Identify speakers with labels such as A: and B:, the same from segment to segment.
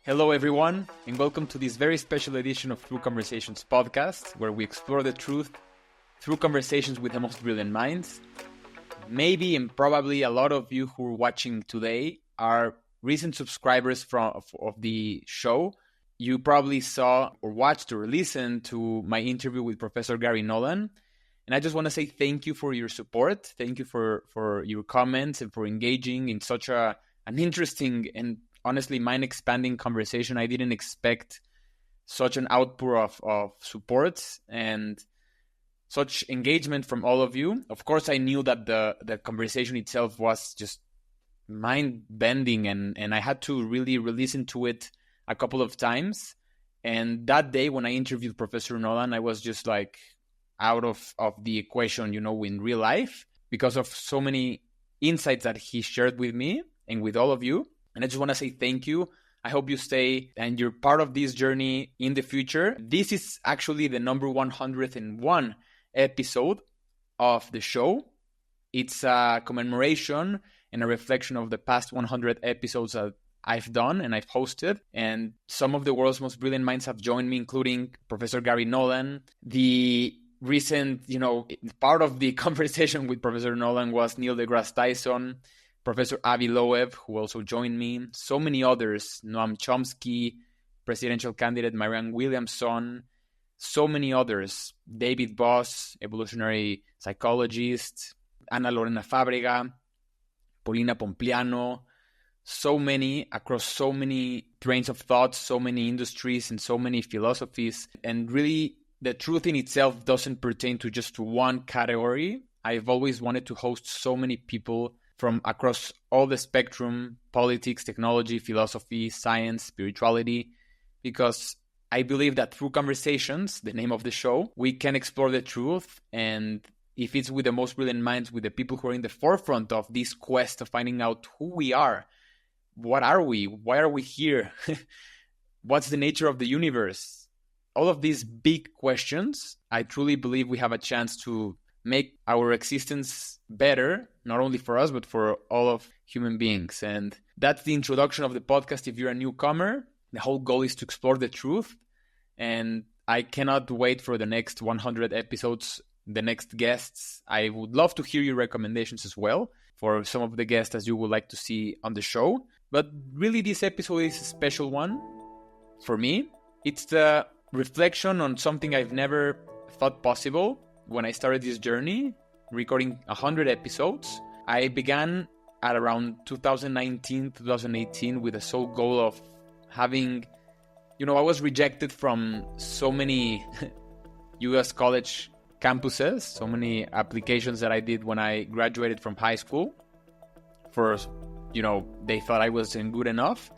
A: Hello, everyone, and welcome to this very special edition of Through Conversations podcast, where we explore the truth through conversations with the most brilliant minds. Maybe and probably a lot of you who are watching today are recent subscribers of the show. You probably saw or watched or listened to my interview with Professor Garry Nolan. And I just want to say thank you for your support. Thank you for your comments and for engaging in such an interesting and honestly mind-expanding conversation. I didn't expect such an outpour of support and such engagement from all of you. Of course, I knew that the conversation itself was just mind-bending, and I had to really listen to it a couple of times. And that day when I interviewed Professor Nolan, I was just like out of the equation, in real life, because of so many insights that he shared with me and with all of you. And I just want to say thank you. I hope you stay and you're part of this journey in the future. This is actually the number 101 episode of the show. It's a commemoration and a reflection of the past 100 episodes that I've done and I've hosted. And some of the world's most brilliant minds have joined me, including Professor Garry Nolan. The recent, part of the conversation with Professor Nolan was Neil deGrasse Tyson, Professor Avi Loeb, who also joined me, so many others, Noam Chomsky, presidential candidate Marianne Williamson, so many others, David Boss, evolutionary psychologist, Ana Lorena Fábrega, Paulina Pompliano, so many across so many trains of thought, so many industries and so many philosophies. And really, the truth in itself doesn't pertain to just one category. I've always wanted to host so many people from across all the spectrum: politics, technology, philosophy, science, spirituality, because I believe that through conversations, the name of the show, we can explore the truth. And if it's with the most brilliant minds, with the people who are in the forefront of this quest of finding out who we are, what are we, why are we here, what's the nature of the universe, all of these big questions, I truly believe we have a chance to make our existence better, not only for us, but for all of human beings. And that's the introduction of the podcast. If you're a newcomer, the whole goal is to explore the truth. And I cannot wait for the next 100 episodes, the next guests. I would love to hear your recommendations as well for some of the guests as you would like to see on the show. But really, this episode is a special one for me. It's the reflection on something I've never thought possible. When I started this journey, recording 100 episodes, I began at around 2019, 2018 with the sole goal of having, I was rejected from so many US college campuses, so many applications that I did when I graduated from high school. First, they thought I wasn't good enough.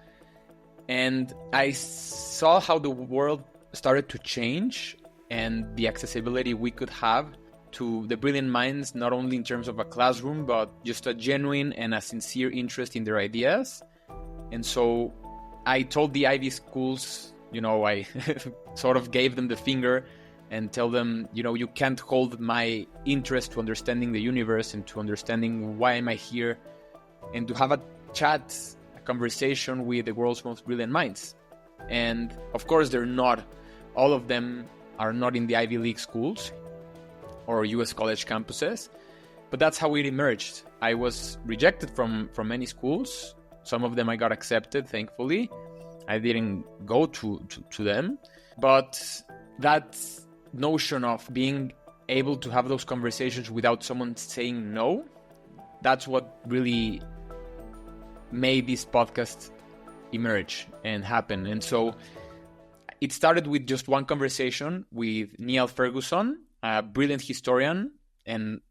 A: And I saw how the world started to change and the accessibility we could have to the brilliant minds, not only in terms of a classroom, but just a genuine and a sincere interest in their ideas. And so I told the Ivy schools, I sort of gave them the finger and tell them, you can't hold my interest to understanding the universe and to understanding why am I here, and to have a chat, a conversation with the world's most brilliant minds. And of course, all of them are not in the Ivy League schools or US college campuses, but that's how it emerged. I was rejected from many schools. Some of them I got accepted, thankfully. I didn't go to them. But that notion of being able to have those conversations without someone saying no, that's what really made this podcast emerge and happen. And so it started with just one conversation with Niall Ferguson, a brilliant historian and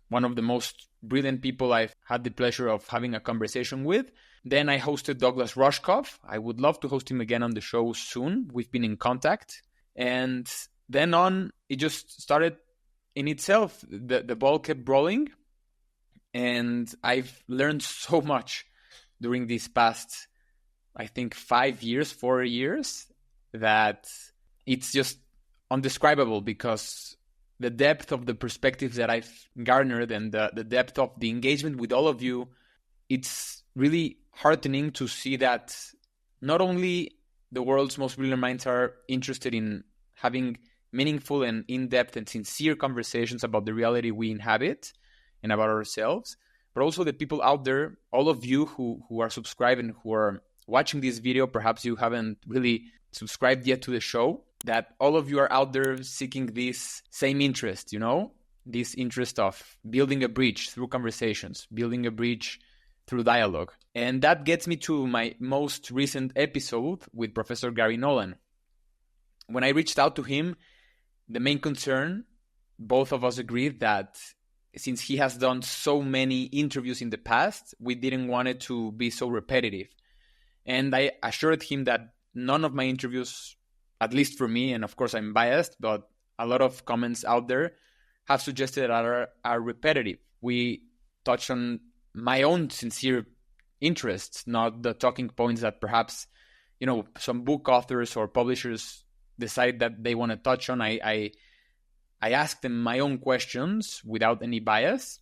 A: one of the most brilliant people I've had the pleasure of having a conversation with. Then I hosted Douglas Rushkoff. I would love to host him again on the show soon. We've been in contact. And then on, it just started in itself. The ball kept rolling. And I've learned so much during these past, I think, 4 years, that it's just undescribable, because the depth of the perspectives that I've garnered and the depth of the engagement with all of you, it's really heartening to see that not only the world's most brilliant minds are interested in having meaningful and in-depth and sincere conversations about the reality we inhabit and about ourselves, but also the people out there, all of you who are subscribed and who are watching this video, perhaps you haven't really subscribed yet to the show, that all of you are out there seeking this same interest, this interest of building a bridge through conversations, building a bridge through dialogue. And that gets me to my most recent episode with Professor Garry Nolan. When I reached out to him, the main concern, both of us agreed that since he has done so many interviews in the past, we didn't want it to be so repetitive. And I assured him that none of my interviews, at least for me, and of course I'm biased, but a lot of comments out there have suggested that are repetitive. We touch on my own sincere interests, not the talking points that perhaps, some book authors or publishers decide that they want to touch on. I ask them my own questions without any bias.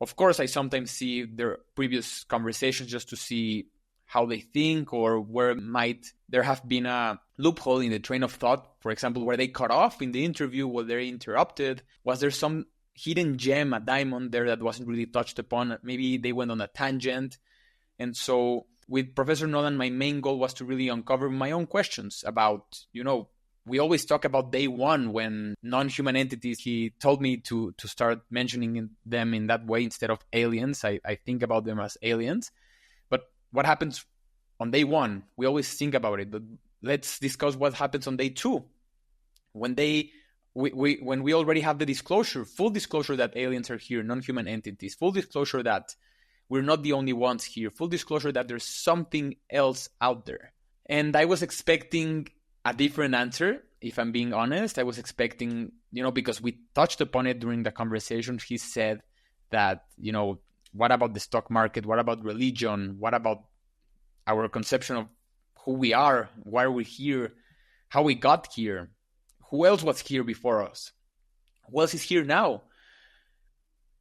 A: Of course, I sometimes see their previous conversations just to see how they think or where might there have been a loophole in the train of thought. For example, where they cut off in the interview, were they interrupted? Was there some hidden gem, a diamond there that wasn't really touched upon? Maybe they went on a tangent. And so with Professor Nolan, my main goal was to really uncover my own questions about, we always talk about day one when non-human entities, he told me to start mentioning them in that way instead of aliens. I think about them as aliens. But what happens on day one? We always think about it, but let's discuss what happens on day two. When we already have the disclosure, full disclosure that aliens are here, non-human entities, full disclosure that we're not the only ones here, full disclosure that there's something else out there. And I was expecting a different answer, if I'm being honest. I was expecting, because we touched upon it during the conversation, he said that, what about the stock market? What about religion? What about our conception of who we are? Why are we here? How we got here? Who else was here before us? Who else is here now?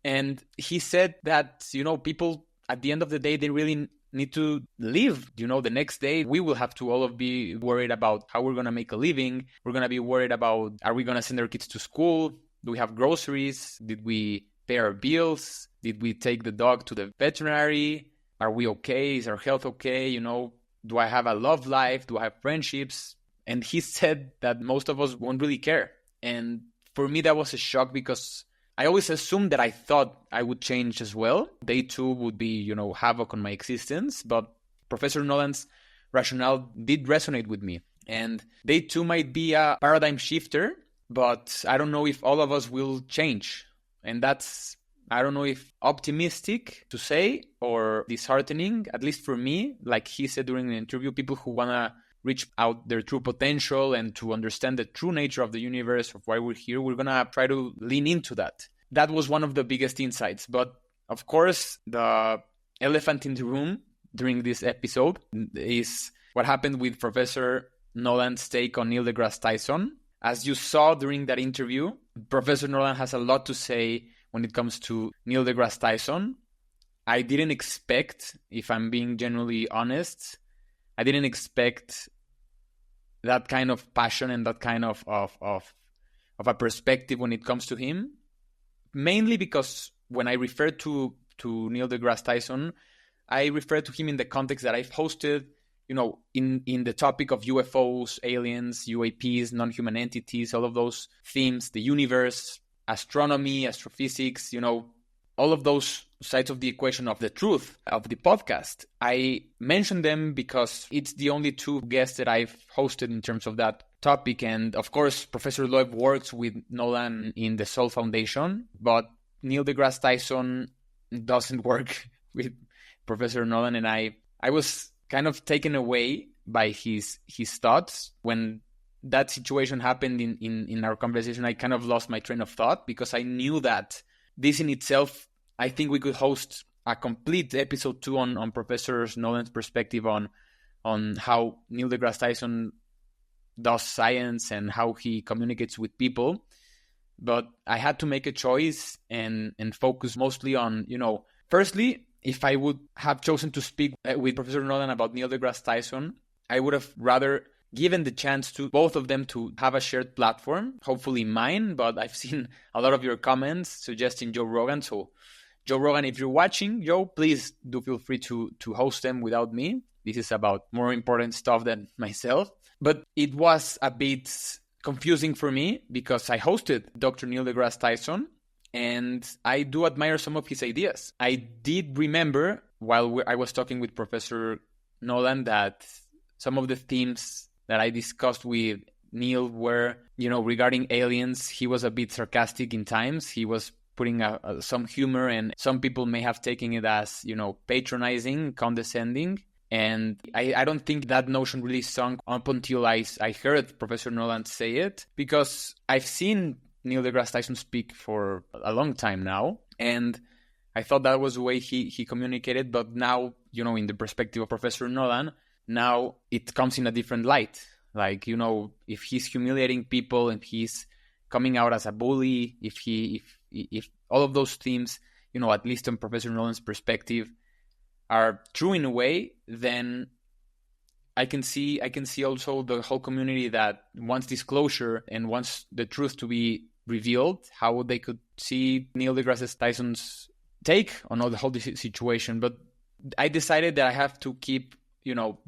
A: And he said that, people at the end of the day, they really need to live. The next day we will have to all be worried about how we're going to make a living. We're going to be worried about, are we going to send our kids to school? Do we have groceries? Did we pay our bills? Did we take the dog to the veterinary? Are we okay? Is our health okay? Do I have a love life? Do I have friendships? And he said that most of us won't really care. And for me, that was a shock because I always assumed that I thought I would change as well. Day two would be, havoc on my existence. But Professor Nolan's rationale did resonate with me. And day two might be a paradigm shifter, but I don't know if all of us will change. And that's, I don't know if optimistic to say or disheartening, at least for me. Like he said during the interview, people who want to reach out their true potential and to understand the true nature of the universe, of why we're here, we're going to try to lean into that. That was one of the biggest insights. But of course, the elephant in the room during this episode is what happened with Professor Nolan's take on Neil deGrasse Tyson. As you saw during that interview, Professor Nolan has a lot to say when it comes to Neil deGrasse Tyson. I didn't expect, if I'm being genuinely honest, I didn't expect that kind of passion and that kind of a perspective when it comes to him. Mainly because when I refer to Neil deGrasse Tyson, I refer to him in the context that I've hosted, in the topic of UFOs, aliens, UAPs, non-human entities, all of those themes, the universe, astronomy, astrophysics, all of those sides of the equation of the truth of the podcast. I mention them because it's the only two guests that I've hosted in terms of that topic. And of course, Professor Loeb works with Nolan in the Soul Foundation, but Neil deGrasse Tyson doesn't work with Professor Nolan. And I was kind of taken away by his thoughts. When that situation happened in our conversation, I kind of lost my train of thought because I knew that this in itself, I think we could host a complete episode 2 on Professor Nolan's perspective on how Neil deGrasse Tyson does science and how he communicates with people. But I had to make a choice and focus mostly on, firstly, if I would have chosen to speak with Professor Nolan about Neil deGrasse Tyson, I would have rather given the chance to both of them to have a shared platform, hopefully mine, but I've seen a lot of your comments suggesting Joe Rogan. So Joe Rogan, if you're watching, Joe, please do feel free to host them without me. This is about more important stuff than myself. But it was a bit confusing for me because I hosted Dr. Neil deGrasse Tyson, and I do admire some of his ideas. I did remember while I was talking with Professor Nolan that some of the themes that I discussed with Neil were, regarding aliens. He was a bit sarcastic in times. He was putting some humor, and some people may have taken it as, patronizing, condescending. And I don't think that notion really sunk up until I heard Professor Nolan say it, because I've seen Neil deGrasse Tyson speak for a long time now, and I thought that was the way he communicated. But now, in the perspective of Professor Nolan, now it comes in a different light. Like, if he's humiliating people, if he's coming out as a bully, if all of those themes, at least from Professor Nolan's perspective, are true in a way, then I can see also the whole community that wants disclosure and wants the truth to be revealed, how they could see Neil deGrasse Tyson's take on all the whole situation. But I decided that I have to keep,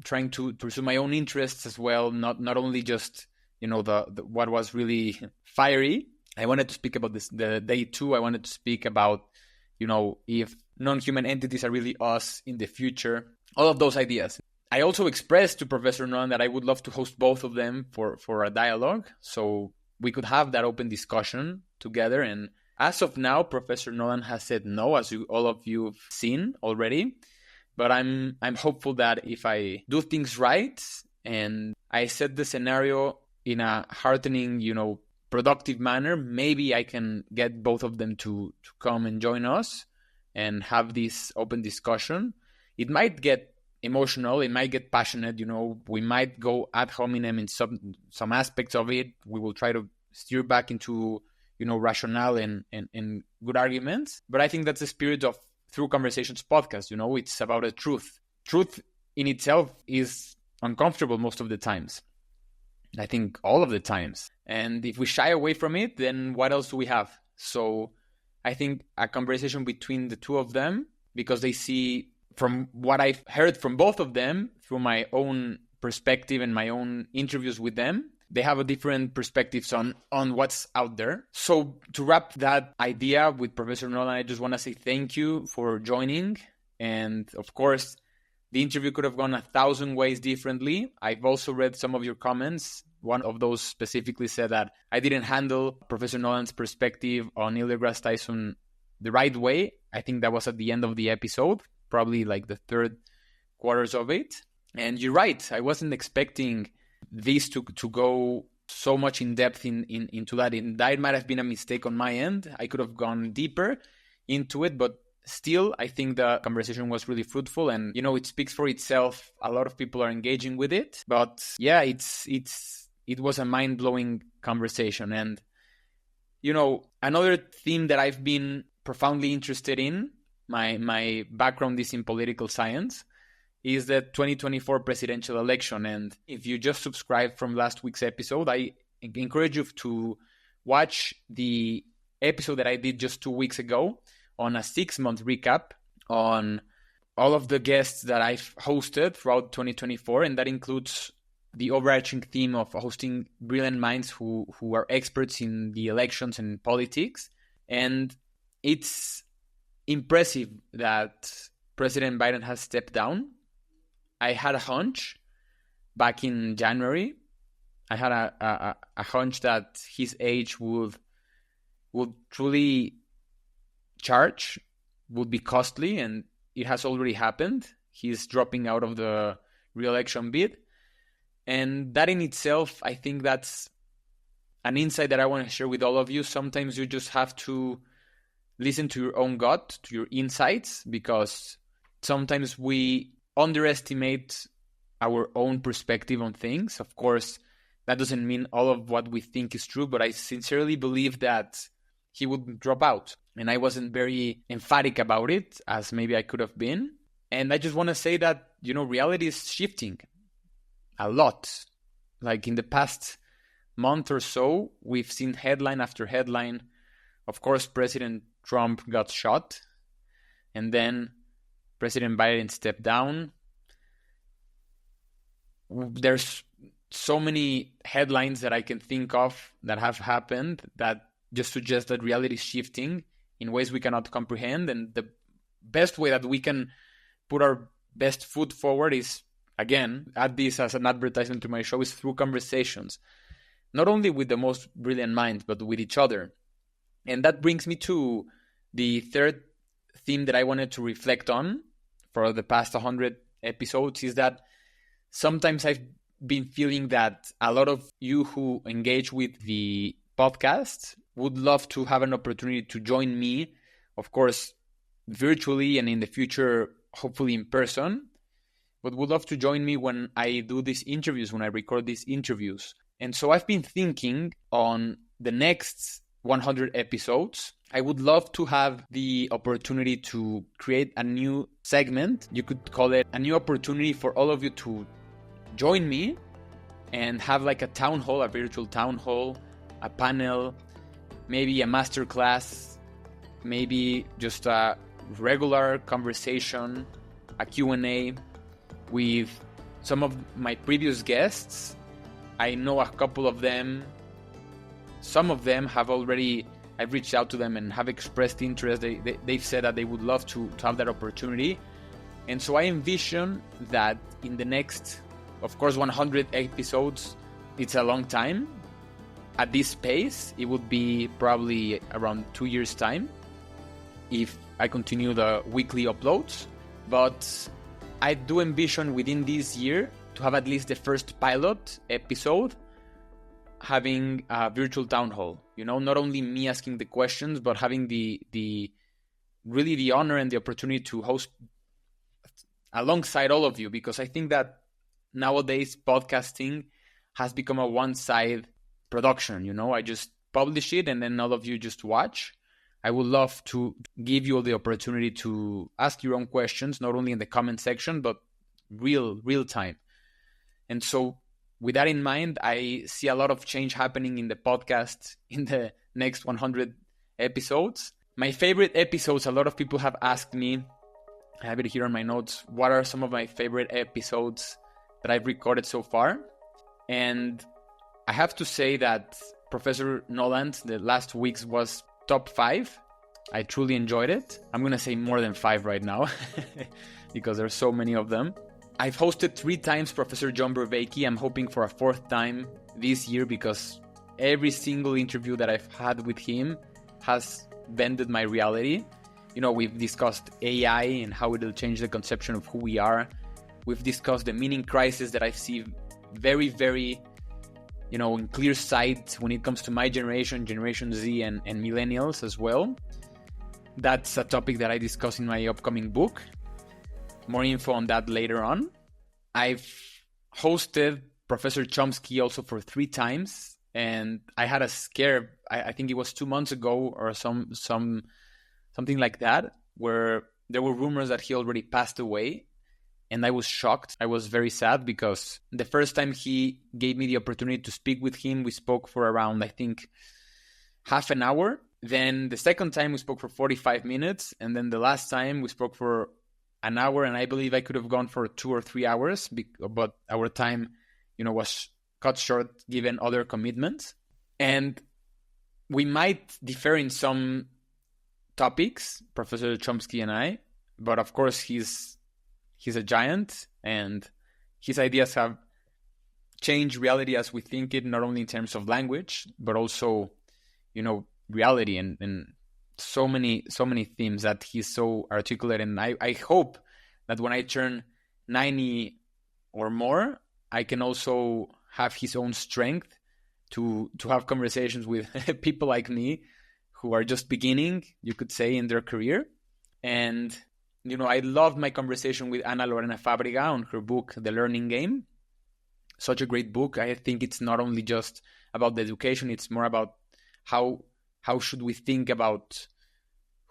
A: trying to pursue my own interests as well, not only just, the what was really fiery. I wanted to speak about this, the day two. I wanted to speak about, if non-human entities are really us in the future, all of those ideas. I also expressed to Professor Nolan that I would love to host both of them for a dialogue, so we could have that open discussion together. And as of now, Professor Nolan has said no, as all of you have seen already. But I'm hopeful that if I do things right and I set the scenario in a heartening, productive manner, maybe I can get both of them to come and join us and have this open discussion. It might get emotional, it might get passionate, we might go ad hominem in some aspects of it. We will try to steer back into, rationale and good arguments. But I think that's the spirit of Through Conversations podcast. It's about a truth. Truth in itself is uncomfortable most of the times. I think all of the times. And if we shy away from it, then what else do we have? So I think a conversation between the two of them, because they see, from what I've heard from both of them, through my own perspective and my own interviews with them, they have a different perspectives on what's out there. So to wrap that idea with Professor Nolan, I just want to say thank you for joining. And of course, the interview could have gone 1,000 ways differently. I've also read some of your comments. One of those specifically said that I didn't handle Professor Nolan's perspective on Neil deGrasse Tyson the right way. I think that was at the end of the episode, probably like the third quarters of it. And you're right, I wasn't expecting this to go so much in depth into that. And that might have been a mistake on my end. I could have gone deeper into it, but still, I think the conversation was really fruitful, and it speaks for itself. A lot of people are engaging with it, but yeah, it was a mind-blowing conversation. And another theme that I've been profoundly interested in, my background is in political science, is the 2024 presidential election. And if you just subscribed from last week's episode, I encourage you to watch the episode that I did just 2 weeks ago on a 6-month recap on all of the guests that I've hosted throughout 2024. And that includes the overarching theme of hosting brilliant minds who are experts in the elections and politics. And it's impressive that President Biden has stepped down. I had a hunch back in January. I had a hunch that his age would truly charge, would be costly, and it has already happened. He's dropping out of the re-election bid. And that in itself, I think that's an insight that I want to share with all of you. Sometimes you just have to listen to your own gut, to your insights, because sometimes we underestimate our own perspective on things. Of course, that doesn't mean all of what we think is true, but I sincerely believe that he would drop out. And I wasn't very emphatic about it, as maybe I could have been. And I just want to say that, reality is shifting. a lot. Like in the past month or so, we've seen headline after headline. Of course, President Trump got shot, and then President Biden stepped down. There's so many headlines that I can think of that have happened that just suggest that reality is shifting in ways we cannot comprehend. And the best way that we can put our best foot forward is, again, add this as an advertisement to my show, is through conversations. Not only with the most brilliant minds, but with each other. And that brings me to the third theme that I wanted to reflect on for the past 100 episodes, is that sometimes I've been feeling that a lot of you who engage with the podcast would love to have an opportunity to join me, of course, virtually, and in the future, hopefully in person, but would love to join me when I do these interviews, when I record these interviews. And so I've been thinking on the next 100 episodes, I would love to have the opportunity to create a new segment. You could call it a new opportunity for all of you to join me and have like a town hall, a virtual town hall, a panel, maybe a master class, maybe just a regular conversation, a Q&A with some of my previous guests. I know a couple of them. Some of them have already, I've reached out to them and have expressed interest. They've said that they would love to have that opportunity. And so I envision that in the next, of course, 100 episodes, it's a long time. At this pace, it would be probably around 2 years' time if I continue the weekly uploads. But I do envision within this year to have at least the first pilot episode having a virtual town hall. You know, not only me asking the questions, but having the really the honor and the opportunity to host alongside all of you, because I think that nowadays podcasting has become a one-side production. You know, I just publish it and then all of you just watch. I would love to give you all the opportunity to ask your own questions, not only in the comment section, but real time. And so with that in mind, I see a lot of change happening in the podcast in the next 100 episodes. My favorite episodes, a lot of people have asked me, I have it here on my notes, what are some of my favorite episodes that I've recorded so far? And I have to say that Professor Nolan, the last week's was top 5. I truly enjoyed it. I'm going to say more than 5 right now because there's so many of them. I've hosted 3 times Professor John Vervaeke. I'm hoping for a 4th time this year because every single interview that I've had with him has bended my reality. You know, we've discussed AI and how it'll change the conception of who we are. We've discussed the meaning crisis that I see very, very, you know, in clear sight when it comes to my generation, Generation Z and millennials as well. That's a topic that I discuss in my upcoming book. More info on that later on. I've hosted Professor Chomsky also for 3 times, and I had a scare. I think it was 2 months ago or something like that, where there were rumors that he already passed away, and I was shocked. I was very sad because the first time he gave me the opportunity to speak with him, we spoke for around, I think, half an hour. Then the second time we spoke for 45 minutes, and then the last time we spoke for an hour, and I believe I could have gone for 2 or 3 hours, but our time, you know, was cut short given other commitments. And we might differ in some topics, Professor Chomsky and I, but of course he's a giant, and his ideas have changed reality as we think it, not only in terms of language, but also, you know, reality and so many themes that he's so articulate. And I hope that when I turn 90 or more, I can also have his own strength to have conversations with people like me who are just beginning, you could say, in their career. And, you know, I loved my conversation with Ana Lorena Fábrega on her book, The Learning Game. Such a great book. I think it's not only just about the education, it's more about how should we think about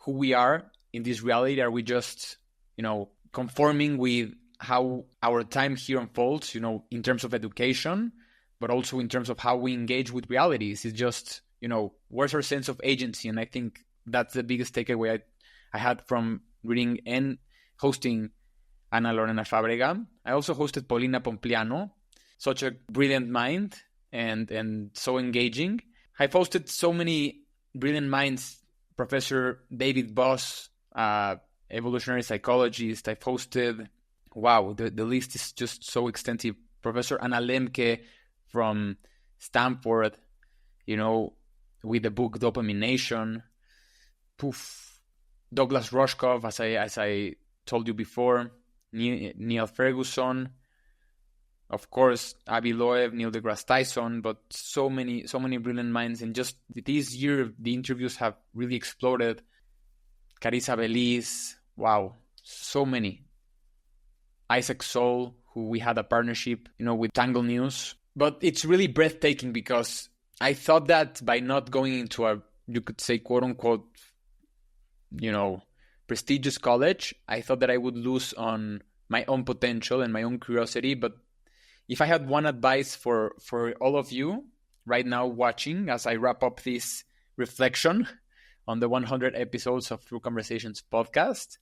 A: who we are in this reality. Are we just, you know, conforming with how our time here unfolds, in terms of education, but also in terms of how we engage with realities. It's just, where's our sense of agency? And I think that's the biggest takeaway I had from reading and hosting Ana Lorena Fábrega. I also hosted Paulina Pompliano, such a brilliant mind and so engaging. I've hosted so many brilliant minds. Professor David Boss, evolutionary psychologist. I've hosted, wow, the list is just so extensive. Professor Anna Lemke from Stanford, with the book Dopamination. Douglas Rushkoff, as I told you before. Neil Ferguson, of course, Avi Loeb, Neil deGrasse Tyson, but so many brilliant minds. And just this year, the interviews have really exploded. Carissa Beliz, wow, so many. Isaac Soul, who we had a partnership, with Tangle News. But it's really breathtaking because I thought that by not going into a, you could say, quote unquote, prestigious college, I thought that I would lose on my own potential and my own curiosity. But if I had one advice for all of you right now watching, as I wrap up this reflection on the 100 episodes of Through Conversations podcast,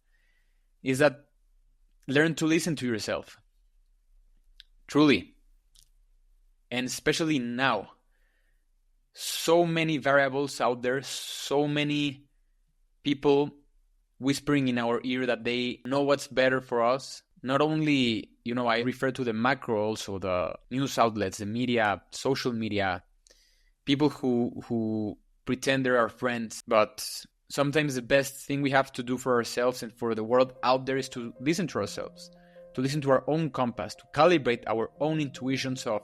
A: is that learn to listen to yourself. Truly. And especially now. So many variables out there, so many people whispering in our ear that they know what's better for us. Not only, I refer to the macro, also the news outlets, the media, social media, people who pretend they're our friends. But sometimes the best thing we have to do for ourselves and for the world out there is to listen to ourselves, to listen to our own compass, to calibrate our own intuitions of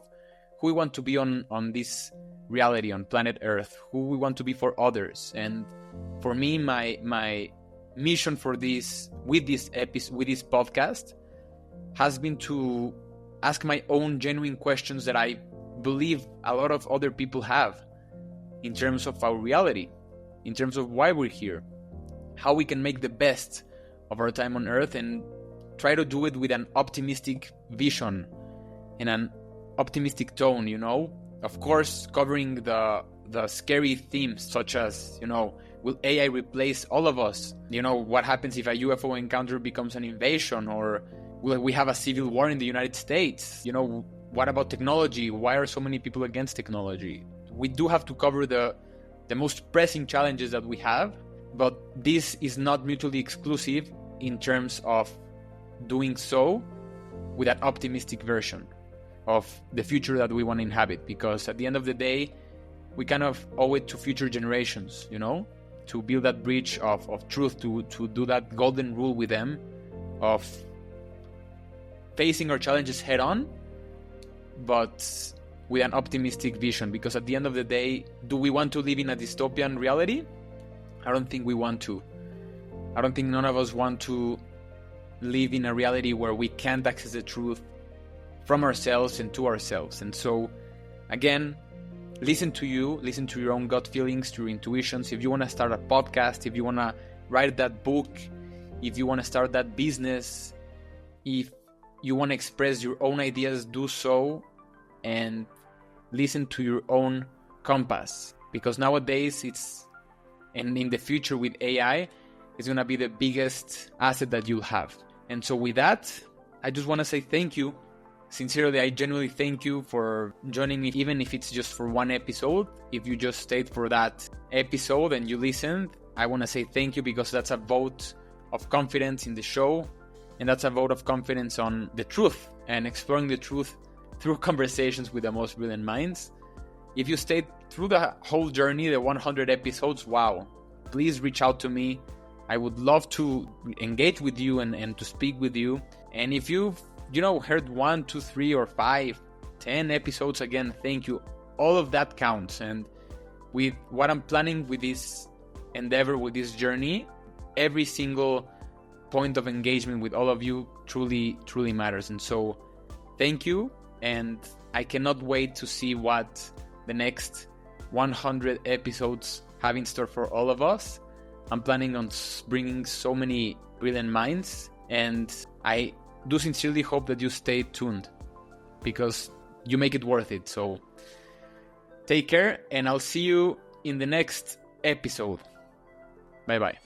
A: who we want to be on this reality, on planet Earth, who we want to be for others. And for me, my mission for this, with this podcast, has been to ask my own genuine questions that I believe a lot of other people have in terms of our reality, in terms of why we're here, how we can make the best of our time on Earth, and try to do it with an optimistic vision and an optimistic tone, Of course, covering the scary themes such as, will AI replace all of us? What happens if a UFO encounter becomes an invasion? Or will we have a civil war in the United States? What about technology? Why are so many people against technology? We do have to cover the most pressing challenges that we have, but this is not mutually exclusive in terms of doing so with an optimistic version of the future that we want to inhabit. Because at the end of the day, we kind of owe it to future generations, to build that bridge of truth, to do that golden rule with them of facing our challenges head on, but with an optimistic vision. Because at the end of the day, do we want to live in a dystopian reality? I don't think we want to. I don't think none of us want to live in a reality where we can't access the truth from ourselves and to ourselves. And so, again, listen to your own gut feelings, to your intuitions. If you want to start a podcast, if you want to write that book, if you want to start that business, if you want to express your own ideas, do so, and listen to your own compass. Because nowadays and in the future with AI, it's going to be the biggest asset that you'll have. And so with that, I just want to say thank you. Sincerely, I genuinely thank you for joining me, even if it's just for one episode. If you just stayed for that episode and you listened, I want to say thank you, because that's a vote of confidence in the show, and that's a vote of confidence on the truth and exploring the truth through conversations with the most brilliant minds. If you stayed through the whole journey, the 100 episodes, wow, please reach out to me. I would love to engage with you and to speak with you. And if you've heard 1, 2, 3, or 5, 10 episodes, again, thank you. All of that counts. And with what I'm planning with this endeavor, with this journey, every single point of engagement with all of you truly, truly matters. And so thank you. And I cannot wait to see what the next 100 episodes have in store for all of us. I'm planning on bringing so many brilliant minds, and I do sincerely hope that you stay tuned, because you make it worth it. So take care, and I'll see you in the next episode. Bye bye.